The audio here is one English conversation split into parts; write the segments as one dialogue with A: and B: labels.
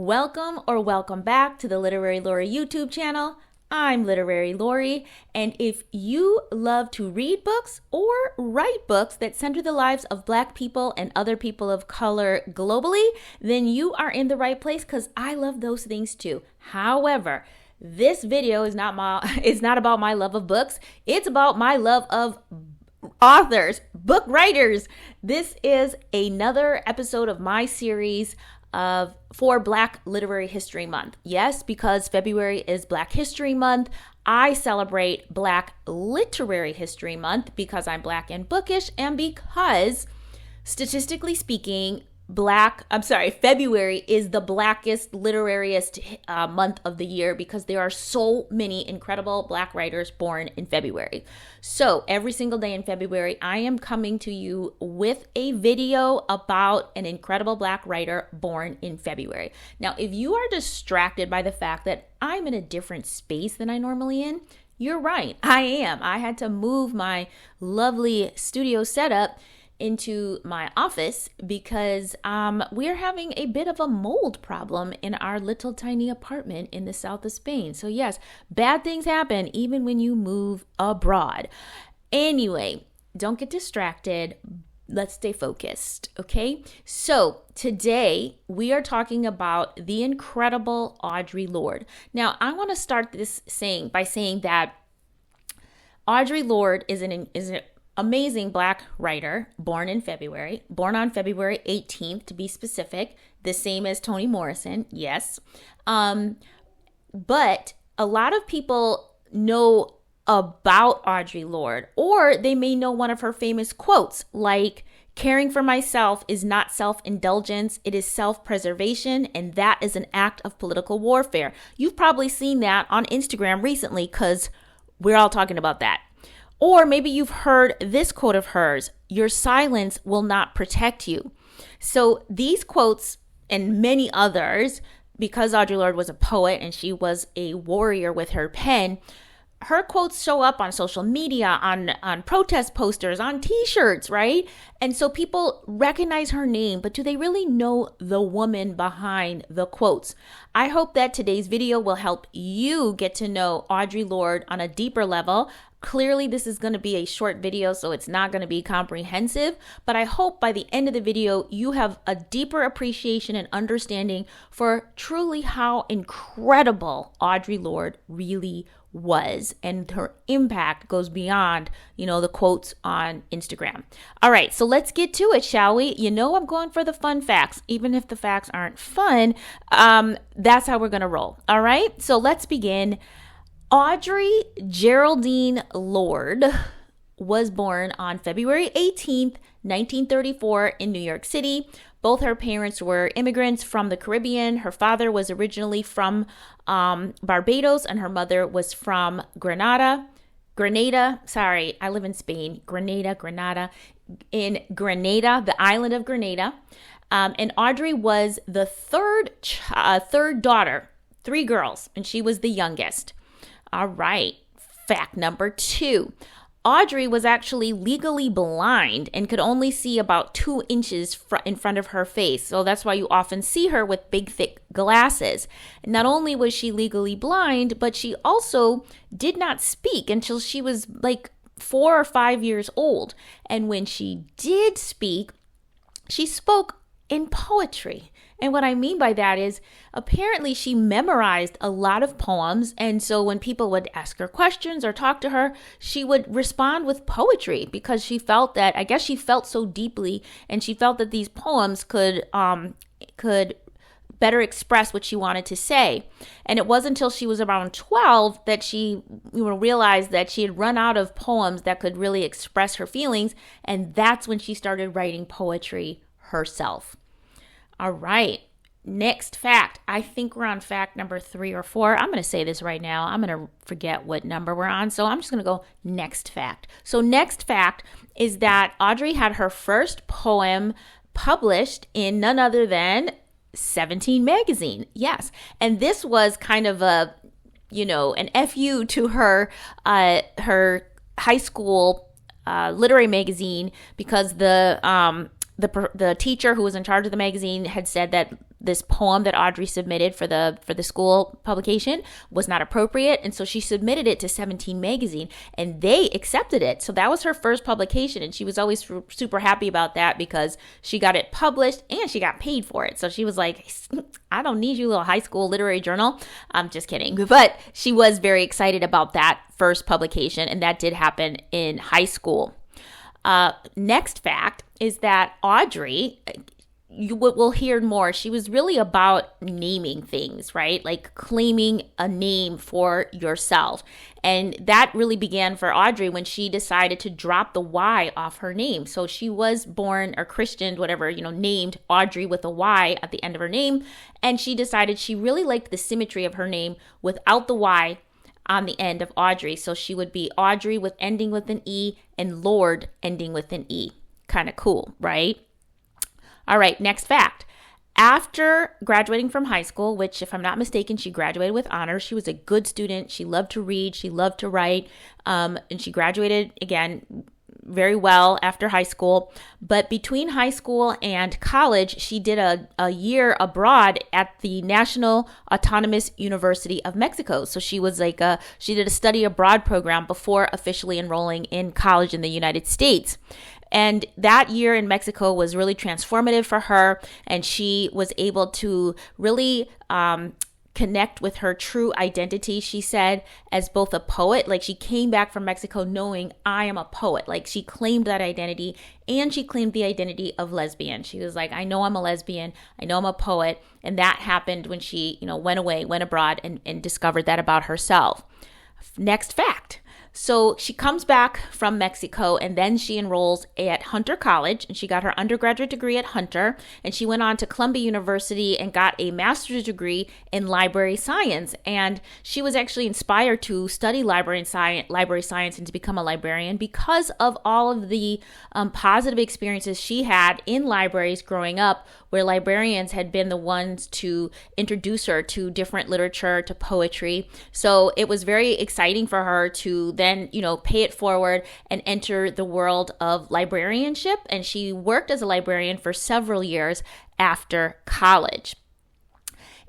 A: Welcome or welcome back to the Literary Lori YouTube channel. I'm Literary Lori, and if you love to read books or write books that center the lives of Black people and other people of color globally, then you are in the right place because I love those things too. However, this video is not about my love of books. It's about my love of authors, book writers. This is another episode of my series for Black Literary History Month. Yes, because February is Black History Month, I celebrate Black Literary History Month because I'm Black and bookish, and because statistically speaking, February is the blackest, literariest month of the year because there are so many incredible Black writers born in February. So every single day in February, I am coming to you with a video about an incredible Black writer born in February. Now, if you are distracted by the fact that I'm in a different space than I normally in, you're right, I am. I had to move my lovely studio setup into my office because we're having a bit of a mold problem in our little tiny apartment in the south of Spain. So yes, bad things happen even when you move abroad. Anyway, don't get distracted. Let's stay focused, okay? So today we are talking about the incredible Audre Lorde. Now, I want to start this by saying that Audre Lorde is an amazing Black writer born on February 18th to be specific, the same as Toni Morrison, yes. But a lot of people know about Audre Lorde, or they may know one of her famous quotes like, "Caring for myself is not self-indulgence, it is self-preservation, and that is an act of political warfare." You've probably seen that on Instagram recently because we're all talking about that. Or maybe you've heard this quote of hers, "Your silence will not protect you." So these quotes and many others, because Audre Lorde was a poet and she was a warrior with her pen, her quotes show up on social media, on protest posters, on t-shirts, right? And so people recognize her name, but do they really know the woman behind the quotes? I hope that today's video will help you get to know Audre Lorde on a deeper level. Clearly, this is going to be a short video, so it's not going to be comprehensive, but I hope by the end of the video, you have a deeper appreciation and understanding for truly how incredible Audre Lorde really was, and her impact goes beyond, the quotes on Instagram. All right, so let's get to it, shall we? I'm going for the fun facts. Even if the facts aren't fun, that's how we're going to roll. All right, so let's begin. Audre Geraldine Lorde was born on February 18th, 1934 in New York City. Both her parents were immigrants from the Caribbean. Her father was originally from Barbados and her mother was from Grenada. Sorry, I live in Spain. Grenada. In Grenada, the island of Grenada. And Audre was the third daughter, 3 girls, and she was the youngest. All right, fact number 2. Audre was actually legally blind and could only see about 2 inches in front of her face. So that's why you often see her with big, thick glasses. And not only was she legally blind, but she also did not speak until she was like 4 or 5 years old. And when she did speak, she spoke in poetry. And what I mean by that is apparently she memorized a lot of poems. And so when people would ask her questions or talk to her, she would respond with poetry because she felt so deeply, and she felt that these poems could better express what she wanted to say. And it wasn't until she was around 12 that she realized that she had run out of poems that could really express her feelings. And that's when she started writing poetry herself. All right, next fact. I think we're on fact number 3 or 4. I'm going to say this right now. I'm going to forget what number we're on, so I'm just going to go next fact. So next fact is that Audre had her first poem published in none other than 17 magazine. Yes, and this was kind of an FU to her high school literary magazine because the teacher who was in charge of the magazine had said that this poem that Audre submitted for the school publication was not appropriate, and so she submitted it to 17 magazine, and they accepted it. So that was her first publication, and she was always super happy about that because she got it published and she got paid for it. So she was like, I don't need you, little high school literary journal. I'm just kidding. But she was very excited about that first publication, and that did happen in high school. Next fact is that Audre, we'll hear more. She was really about naming things, right? Like claiming a name for yourself. And that really began for Audre when she decided to drop the Y off her name. So she was born or christened, whatever, named Audre with a Y at the end of her name. And she decided she really liked the symmetry of her name without the Y on the end of Audre. So she would be Audre with ending with an E and Lorde ending with an E. Kind of cool, right? All right, next fact. After graduating from high school, which if I'm not mistaken, she graduated with honors. She was a good student. She loved to read. She loved to write. And she graduated, again, very well after high school. But between high school and college, she did a year abroad at the National Autonomous University of Mexico. So she was she did a study abroad program before officially enrolling in college in the United States. And that year in Mexico was really transformative for her, and she was able to really connect with her true identity, she said, as both a poet. Like, she came back from Mexico knowing, I am a poet. Like, she claimed that identity, and she claimed the identity of lesbian. She was like, I know I'm a lesbian, I know I'm a poet. And that happened when she, went abroad and discovered that about herself. Next fact. So she comes back from Mexico, and then she enrolls at Hunter College, and she got her undergraduate degree at Hunter, and she went on to Columbia University and got a master's degree in library science. And she was actually inspired to study library science and to become a librarian because of all of the positive experiences she had in libraries growing up, where librarians had been the ones to introduce her to different literature, to poetry. So it was very exciting for her to then, pay it forward and enter the world of librarianship. And she worked as a librarian for several years after college.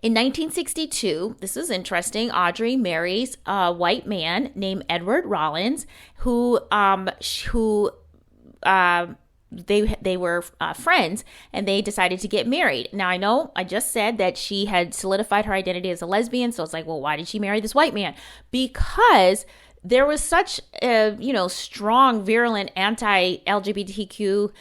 A: In 1962, this is interesting, Audre marries a white man named Edward Rollins, who they were friends, and they decided to get married. Now, I know I just said that she had solidified her identity as a lesbian, so it's like, well, why did she marry this white man? Because there was such strong, virulent anti-LGBTQ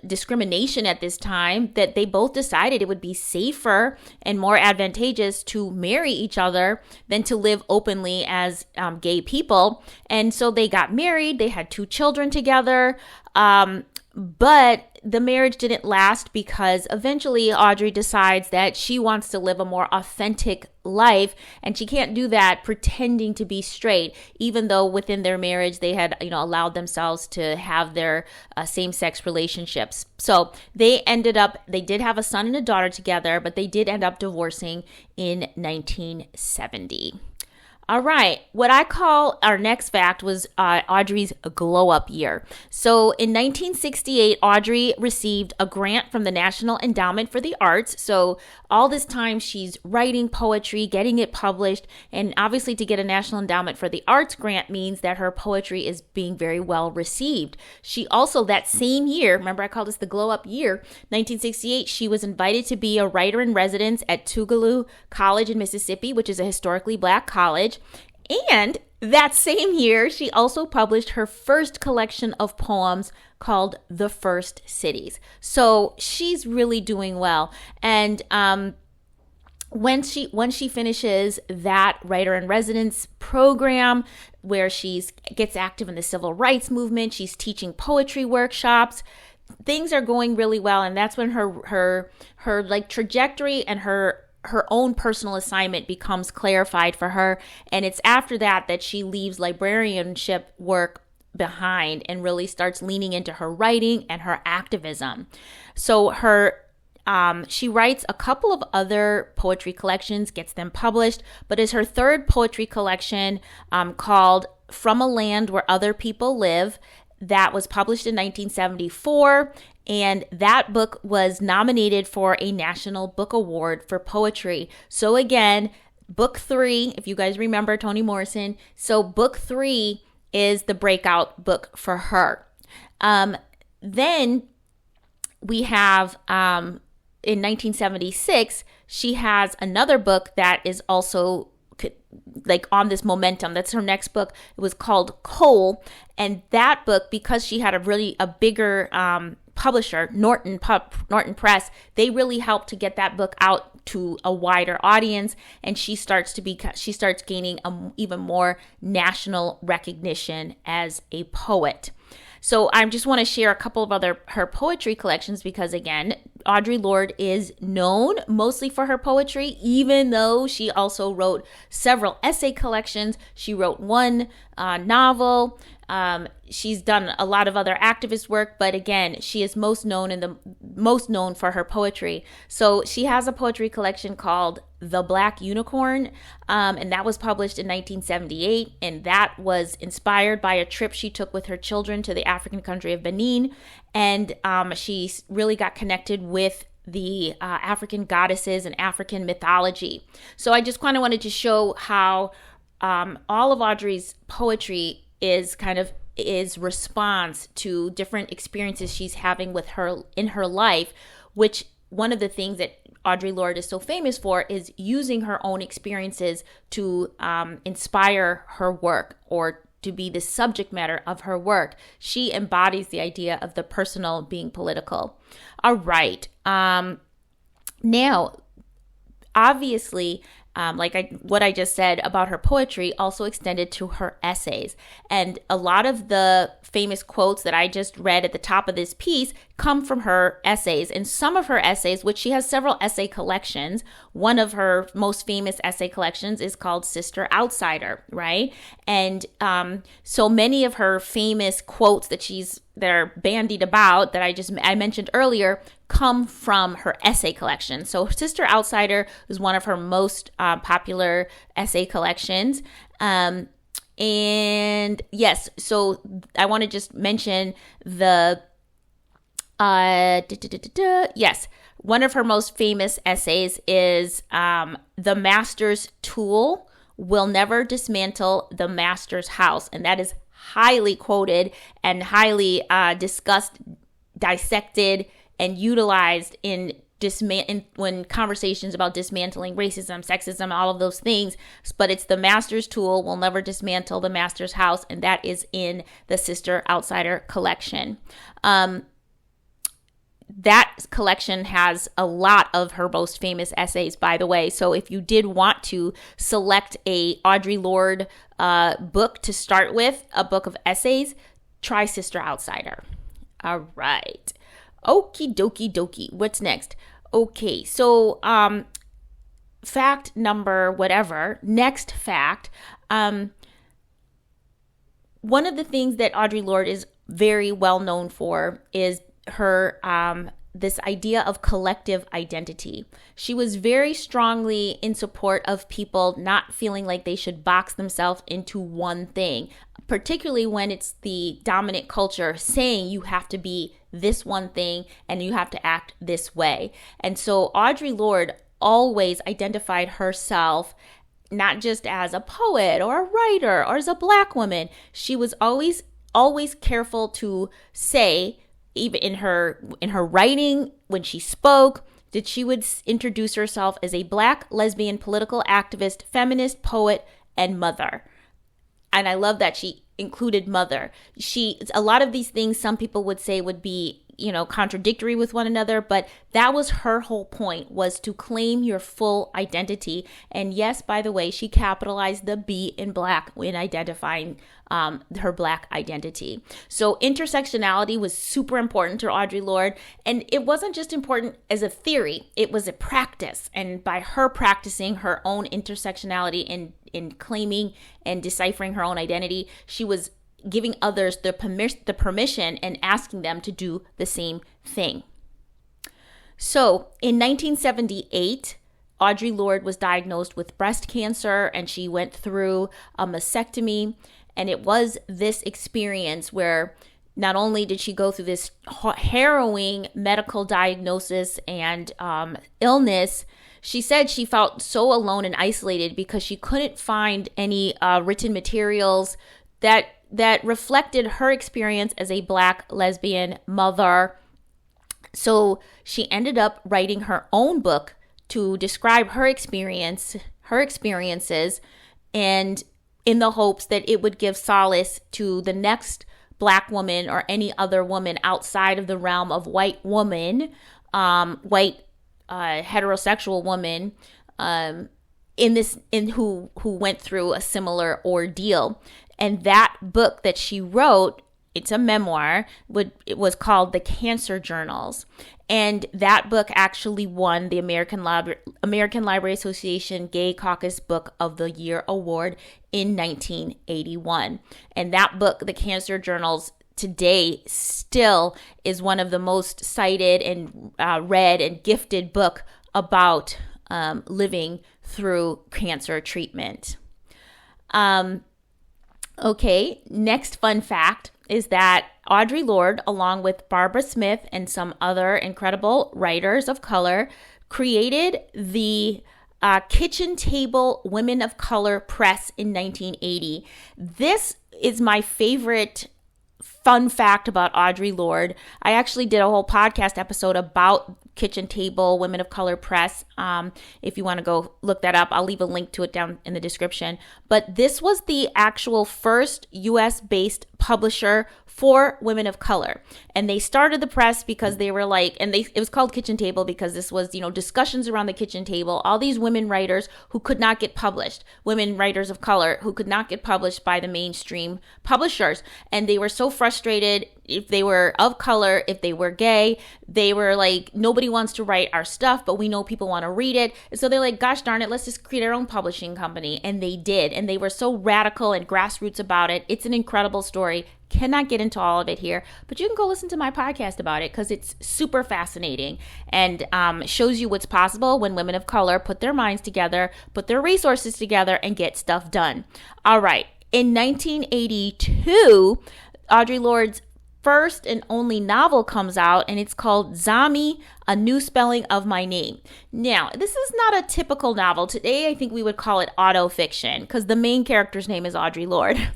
A: discrimination at this time that they both decided it would be safer and more advantageous to marry each other than to live openly as gay people. And so they got married. They had 2 children together. But the marriage didn't last because eventually Audre decides that she wants to live a more authentic life, and she can't do that pretending to be straight, even though within their marriage they had, allowed themselves to have their same-sex relationships. So they did have a son and a daughter together, but they did end up divorcing in 1970. All right, what I call our next fact was Audre's glow-up year. So in 1968, Audre received a grant from the National Endowment for the Arts. So all this time she's writing poetry, getting it published, and obviously to get a National Endowment for the Arts grant means that her poetry is being very well received. She also, that same year, remember I called this the glow-up year, 1968, she was invited to be a writer in residence at Tougaloo College in Mississippi, which is a historically Black college. And that same year, she also published her first collection of poems called The First Cities. So she's really doing well. And when she finishes that writer in residence program, where she gets active in the civil rights movement, she's teaching poetry workshops, things are going really well. And that's when her trajectory and her own personal assignment becomes clarified for her. And it's after that she leaves librarianship work behind and really starts leaning into her writing and her activism. So she writes a couple of other poetry collections, gets them published, but is her third poetry collection called From a Land Where Other People Live. that was published in 1974. And that book was nominated for a National Book Award for poetry. So again, book 3, if you guys remember Toni Morrison, so book 3 is the breakout book for her. Then we have, in 1976, she has another book that is also like on this momentum. That's her next book. It was called Coal. And that book, because she had a bigger publisher, Norton Press, they really helped to get that book out to a wider audience, and she starts gaining even more national recognition as a poet. So I just want to share a couple of her poetry collections, because again, Audre Lorde is known mostly for her poetry, even though she also wrote several essay collections. She wrote one novel. She's done a lot of other activist work, but again, she is most known for her poetry. So she has a poetry collection called The Black Unicorn, and that was published in 1978, and that was inspired by a trip she took with her children to the African country of Benin, and she really got connected with the African goddesses and African mythology. So I just kind of wanted to show how all of Audre's poetry is response to different experiences she's having in her life, which one of the things that Audre Lorde is so famous for is using her own experiences to inspire her work, or to be the subject matter of her work. She embodies the idea of the personal being political. All right. Now, obviously, what I just said about her poetry also extended to her essays. And a lot of the famous quotes that I just read at the top of this piece come from her essays. And some of her essays, which she has several essay collections, one of her most famous essay collections is called Sister Outsider, right? And so many of her famous quotes that they're bandied about that I mentioned earlier come from her essay collection. So Sister Outsider is one of her most popular essay collections. And yes, so I want to just mention yes, one of her most famous essays is The Master's Tool Will Never Dismantle the Master's House. And that is highly quoted and highly discussed, dissected, and utilized when conversations about dismantling racism, sexism, all of those things. But it's The Master's Tool Will Never Dismantle the Master's House, and that is in the Sister Outsider collection. That collection has a lot of her most famous essays, by the way. So if you did want to select a Audre Lorde book to start with, a book of essays, try Sister Outsider. All right. Okie dokie. What's next? Okay, so fact number whatever. Next fact. One of the things that Audre Lorde is very well known for is her this idea of collective identity. She was very strongly in support of people not feeling like they should box themselves into one thing, particularly when it's the dominant culture saying you have to be this one thing and you have to act this way. And so Audre Lorde always identified herself not just as a poet or a writer or as a Black woman. She was always careful to say, even in her writing, when she spoke, that she would introduce herself as a Black lesbian political activist, feminist, poet, and mother. And I love that she included mother. A lot of these things some people would say would be, contradictory with one another, but that was her whole point, was to claim your full identity. And yes, by the way, she capitalized the B in Black when identifying her Black identity. So intersectionality was super important to Audre Lorde, and it wasn't just important as a theory, it was a practice. And by her practicing her own intersectionality in claiming and deciphering her own identity, she was giving others the permission and asking them to do the same thing. So in 1978, Audre Lorde was diagnosed with breast cancer, and she went through a mastectomy. And it was this experience where not only did she go through this harrowing medical diagnosis and illness, she said she felt so alone and isolated because she couldn't find any written materials that reflected her experience as a Black lesbian mother. So she ended up writing her own book to describe her experiences, and in the hopes that it would give solace to the next Black woman or any other woman outside of the realm of white woman, heterosexual woman, who went through a similar ordeal. And that book that she wrote, it's a memoir, it was called The Cancer Journals. And that book actually won the American Library Association Gay Caucus Book of the Year Award in 1981. And that book, The Cancer Journals, today still is one of the most cited and read and gifted book about living through cancer treatment. Okay, next fun fact is that Audre Lorde, along with Barbara Smith and some other incredible writers of color, created the Kitchen Table Women of Color Press in 1980. This is my favorite fun fact about Audre Lorde. I actually did a whole podcast episode about Kitchen Table Women of Color Press. If you want to go look that up, I'll leave a link to it down in the description. But this was the actual first US-based publisher for women of color. And they started the press because they were like, it was called Kitchen Table because this was, discussions around the kitchen table, all these women writers who could not get published, women writers of color who could not get published by the mainstream publishers. And they were so frustrated. If they were of color, if they were gay, they were like, nobody wants to write our stuff, but we know people want to read it. And so they're like, gosh darn it, let's just create our own publishing company. And they did. And they were so radical and grassroots about it. It's an incredible story. Cannot get into all of it here, but you can go listen to my podcast about it because it's super fascinating and shows you what's possible when women of color put their minds together, put their resources together, and get stuff done. All right. In 1982, Audre Lorde's first and only novel comes out, and it's called Zami, A New Spelling of My Name. Now, this is not a typical novel. Today, I think we would call it autofiction because the main character's name is Audre Lorde.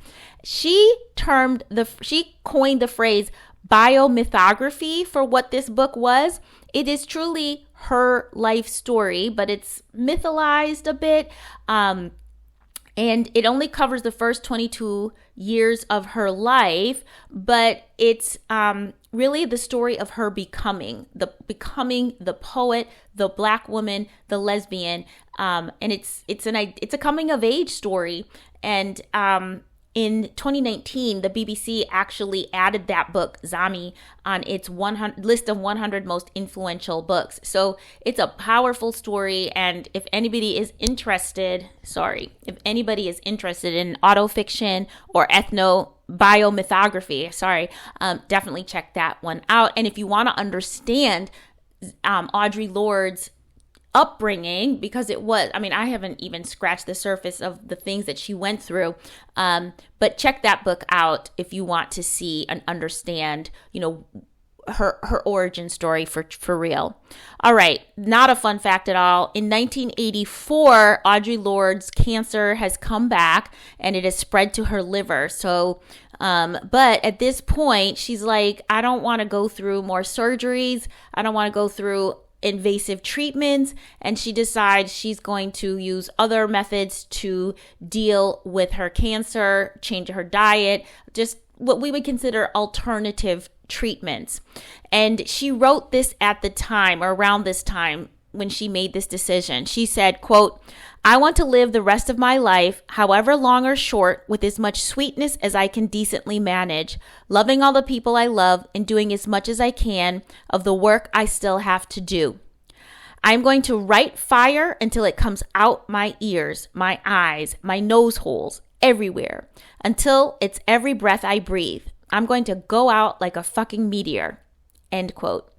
A: She coined the phrase biomythography for what this book was. It is truly her life story, but it's mythologized a bit. And it only covers the first 22 years of her life, but it's really the story of her becoming the poet, the Black woman, the lesbian, and it's a coming of age story. And in 2019, the BBC actually added that book, Zami, on its list of 100 most influential books. So it's a powerful story. And if anybody is interested in autofiction or biomythography, definitely check that one out. And if you want to understand Audre Lorde's upbringing, because I haven't even scratched the surface of the things that she went through, but check that book out if you want to see and understand, her origin story for real. All right, not a fun fact at all. In 1984, Audre Lorde's cancer has come back and it has spread to her liver. So, but at this point, she's like, I don't want to go through more surgeries. I don't want to go through invasive treatments, and she decides she's going to use other methods to deal with her cancer, change her diet, just what we would consider alternative treatments. And she wrote this at the time, or around this time, when she made this decision. She said, quote, I want to live the rest of my life, however long or short, with as much sweetness as I can decently manage, loving all the people I love and doing as much as I can of the work I still have to do. I'm going to write fire until it comes out my ears, my eyes, my nose holes, everywhere, until it's every breath I breathe. I'm going to go out like a fucking meteor. End quote.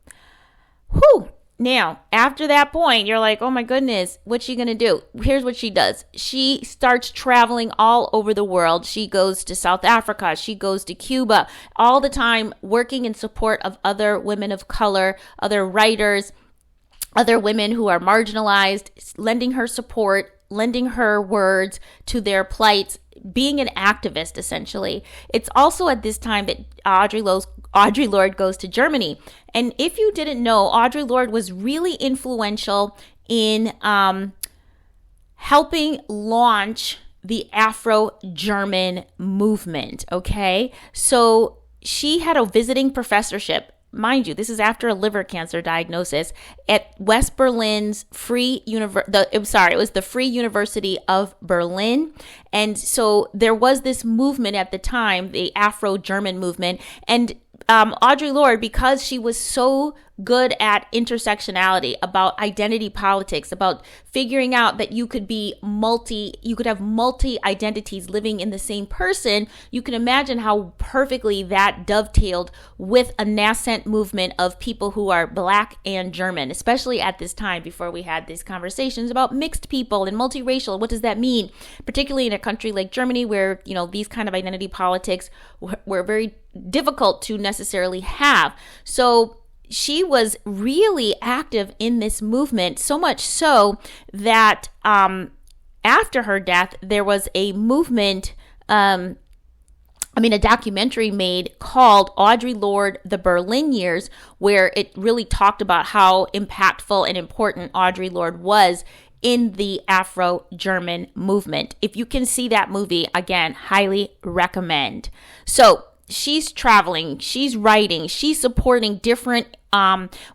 A: Whew. Now, after that point, you're like, oh my goodness, what's she going to do? Here's what she does. She starts traveling all over the world. She goes to South Africa. She goes to Cuba, all the time working in support of other women of color, other writers, other women who are marginalized, lending her support, lending her words to their plights, being an activist, essentially. It's also at this time that Audre Lorde goes to Germany. And if you didn't know, Audre Lorde was really influential in helping launch the Afro-German movement, okay? So she had a visiting professorship. Mind you, this is after a liver cancer diagnosis at West Berlin's it was the Free University of Berlin. And so there was this movement at the time, the Afro-German movement. And Audre Lorde, because she was so good at intersectionality, about identity politics, about figuring out that you could have multi identities living in the same person, you can imagine how perfectly that dovetailed with a nascent movement of people who are Black and German, especially at this time before we had these conversations about mixed people and multiracial. What does that mean? Particularly in a country like Germany, where, these kind of identity politics were very difficult to necessarily have. So she was really active in this movement, so much so that after her death, there was a movement, a documentary made called Audre Lorde, The Berlin Years, where it really talked about how impactful and important Audre Lorde was in the Afro-German movement. If you can see that movie, again, highly recommend. So she's traveling, she's writing, she's supporting different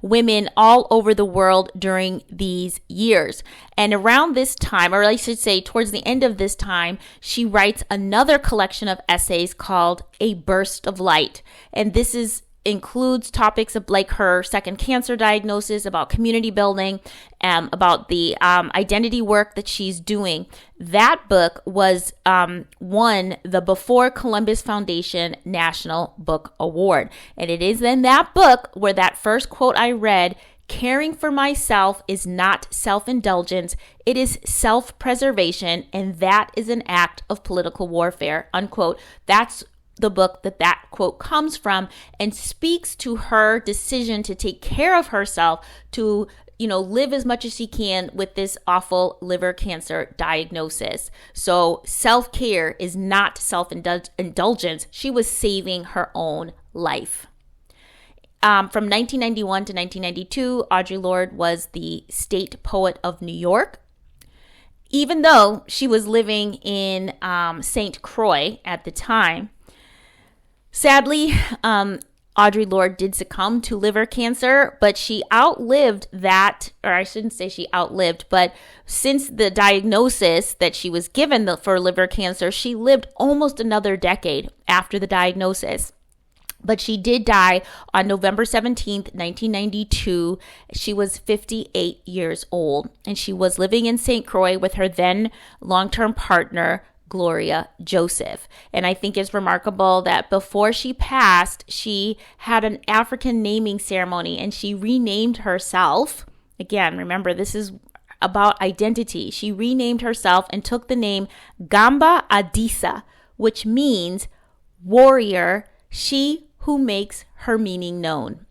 A: women all over the world during these years. And around this time, or I should say towards the end of this time, she writes another collection of essays called A Burst of Light. And this includes topics of like her second cancer diagnosis, about community building, about the identity work that she's doing. That book was won the Before Columbus Foundation National Book Award. And it is in that book where that first quote I read, "Caring for myself is not self-indulgence, it is self-preservation, and that is an act of political warfare," unquote. That's the book that quote comes from, and speaks to her decision to take care of herself, to live as much as she can with this awful liver cancer diagnosis. So self-care is not self-indulgence. She was saving her own life. From 1991 to 1992, Audre Lorde was the state poet of New York. Even though she was living in St. Croix at the time, sadly, Audre Lorde did succumb to liver cancer, but she outlived that, or I shouldn't say she outlived, but since the diagnosis that she was given for liver cancer, she lived almost another decade after the diagnosis. But she did die on November 17th, 1992. She was 58 years old, and she was living in St. Croix with her then long-term partner, Gloria Joseph. And I think it's remarkable that before she passed, she had an African naming ceremony and she renamed herself. Again, remember, this is about identity. She renamed herself and took the name Gamba Adisa, which means warrior, she who makes her meaning known.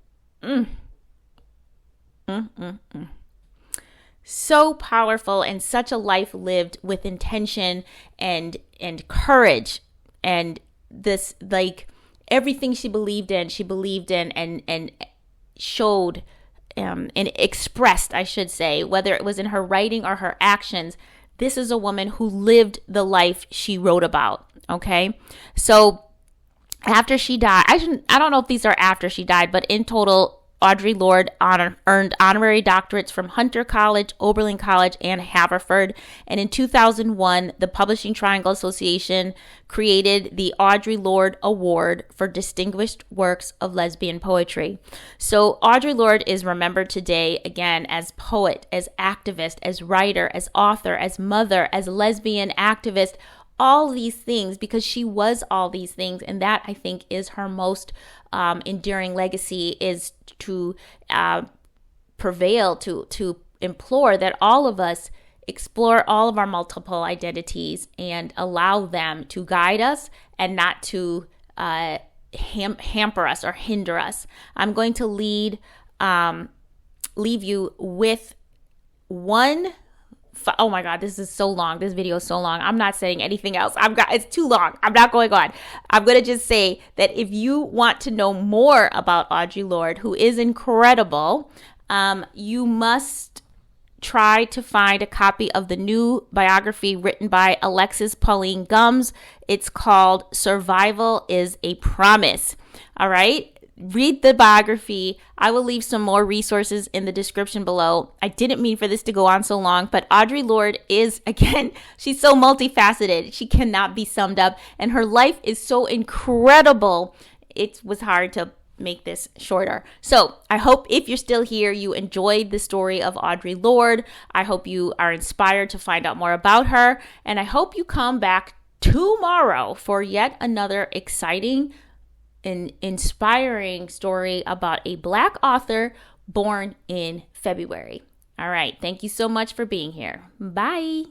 A: So powerful, and such a life lived with intention and courage, and this, like, everything she believed in and showed and expressed, I should say, whether it was in her writing or her actions. This is a woman who lived the life she wrote about. Okay, so after she died, I don't know if these are after she died, but in total, Audre Lorde earned honorary doctorates from Hunter College, Oberlin College, and Haverford. And in 2001, the Publishing Triangle Association created the Audre Lorde Award for Distinguished Works of Lesbian Poetry. So Audre Lorde is remembered today, again, as poet, as activist, as writer, as author, as mother, as lesbian activist, all these things, because she was all these things. And that, I think, is her most enduring legacy, is to prevail, to implore that all of us explore all of our multiple identities and allow them to guide us and not to hamper us or hinder us. I'm going to leave you with one. Oh my God, this is so long. This video is so long. I'm not saying anything else. It's too long. I'm not going on. I'm going to just say that if you want to know more about Audre Lorde, who is incredible, you must try to find a copy of the new biography written by Alexis Pualine Gumbs. It's called Survival is a Promise. All right. Read the biography. I will leave some more resources in the description below. I didn't mean for this to go on so long, but Audre Lorde is, again, she's so multifaceted. She cannot be summed up, and her life is so incredible. It was hard to make this shorter. So I hope if you're still here, you enjoyed the story of Audre Lorde. I hope you are inspired to find out more about her, and I hope you come back tomorrow for yet another exciting an inspiring story about a Black author born in February. All right. Thank you so much for being here. Bye.